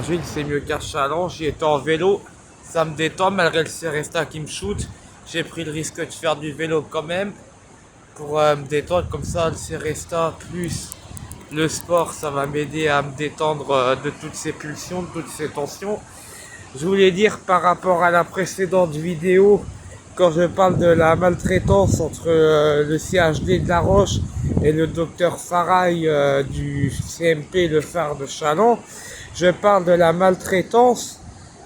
Gilles, c'est mieux qu'à Challenge. J'y étais en vélo, ça me détend malgré le Seresta qui me shoot. J'ai pris le risque de faire du vélo quand même pour me détendre. Comme ça, le Seresta plus le sport, ça va m'aider à me détendre de toutes ces pulsions, de toutes ces tensions. Je voulais dire par rapport à la précédente vidéo, quand je parle de la maltraitance entre le CHD de La Roche et le docteur Faraille du CMP Le Phare de Challans, je parle de la maltraitance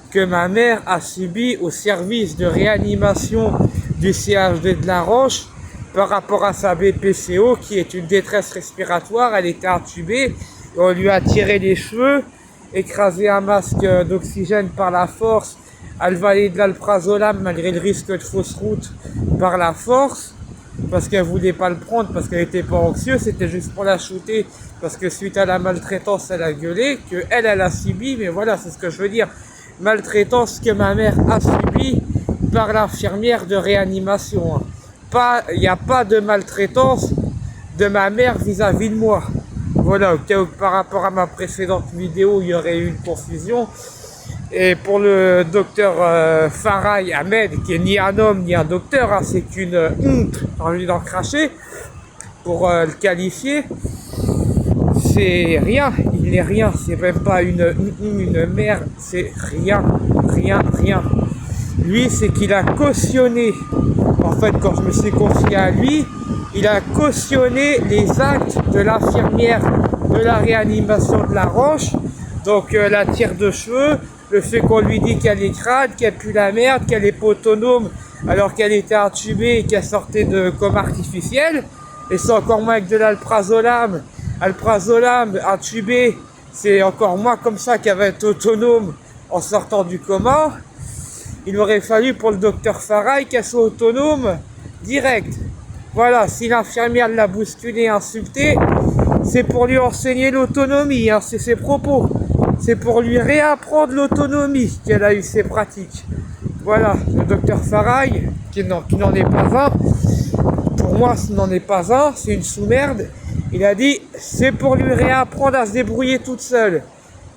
que ma mère a subie au service de réanimation du CHD de La Roche par rapport à sa BPCO qui est une détresse respiratoire. Elle était intubée, on lui a tiré les cheveux, écrasé un masque d'oxygène par la force, avalé de l'alprazolam malgré le risque de fausse route par la force, parce qu'elle voulait pas le prendre, parce qu'elle était pas anxieuse, c'était juste pour la shooter, parce que suite à la maltraitance, elle a gueulé, que elle a subi, mais voilà, c'est ce que je veux dire. Maltraitance que ma mère a subie par l'infirmière de réanimation. Il n'y a pas de maltraitance de ma mère vis-à-vis de moi. Voilà, au cas où par rapport à ma précédente vidéo, il y aurait eu une confusion. Et pour le docteur Faraille Ahmed, qui est ni un homme ni un docteur, hein, c'est une honte, j'ai envie d'en cracher, pour le qualifier, c'est rien, il n'est rien, c'est même pas une merde, c'est rien. Lui, c'est qu'il a cautionné, en fait, quand je me suis confié à lui, il a cautionné les actes de l'infirmière de la réanimation de La Roche, donc la tire de cheveux, le fait qu'on lui dit qu'elle est crade, qu'elle pue la merde, qu'elle est pas autonome alors qu'elle était intubée et qu'elle sortait de coma artificiel, et c'est encore moins avec de l'alprazolam. Alprazolam intubé, c'est encore moins comme ça qu'elle va être autonome en sortant du coma. Il aurait fallu pour le docteur Faraille qu'elle soit autonome direct. Voilà, si l'infirmière l'a bousculé, insulté, c'est pour lui enseigner l'autonomie, hein, c'est ses propos. C'est pour lui réapprendre l'autonomie qu'elle a eu ses pratiques. Voilà, le docteur Faraille, qui n'en est pas un, pour moi ce n'en est pas un, c'est une sous-merde. Il a dit, c'est pour lui réapprendre à se débrouiller toute seule.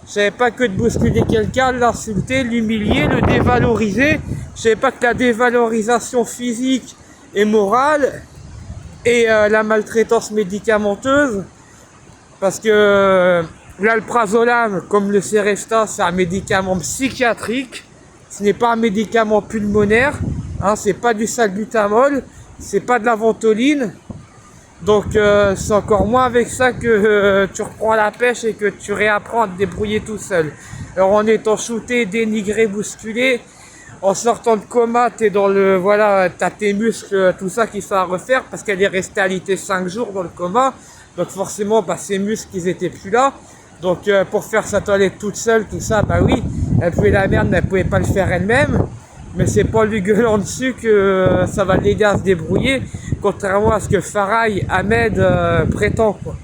Je savais pas que de bousculer quelqu'un, l'insulter, l'humilier, le dévaloriser. Je savais pas que la dévalorisation physique et morale et la maltraitance médicamenteuse, parce que l'alprazolam, comme le Seresta, c'est un médicament psychiatrique, ce n'est pas un médicament pulmonaire, hein, c'est pas du salbutamol, c'est pas de la ventoline, donc c'est encore moins avec ça que tu reprends la pêche et que tu réapprends à te débrouiller tout seul. Alors en étant shooté, dénigré, bousculé, en sortant de coma, t'es dans le, voilà, t'as tes muscles, tout ça qui sont à refaire parce qu'elle est restée alitée 5 jours dans le coma. Donc forcément, bah, ses muscles, ils étaient plus là. Donc pour faire sa toilette toute seule, tout ça, bah oui, elle pouvait la merde, mais elle pouvait pas le faire elle-même. Mais c'est pas lui gueulant dessus que ça va l'aider à se débrouiller, contrairement à ce que Faraille Ahmed prétend, quoi.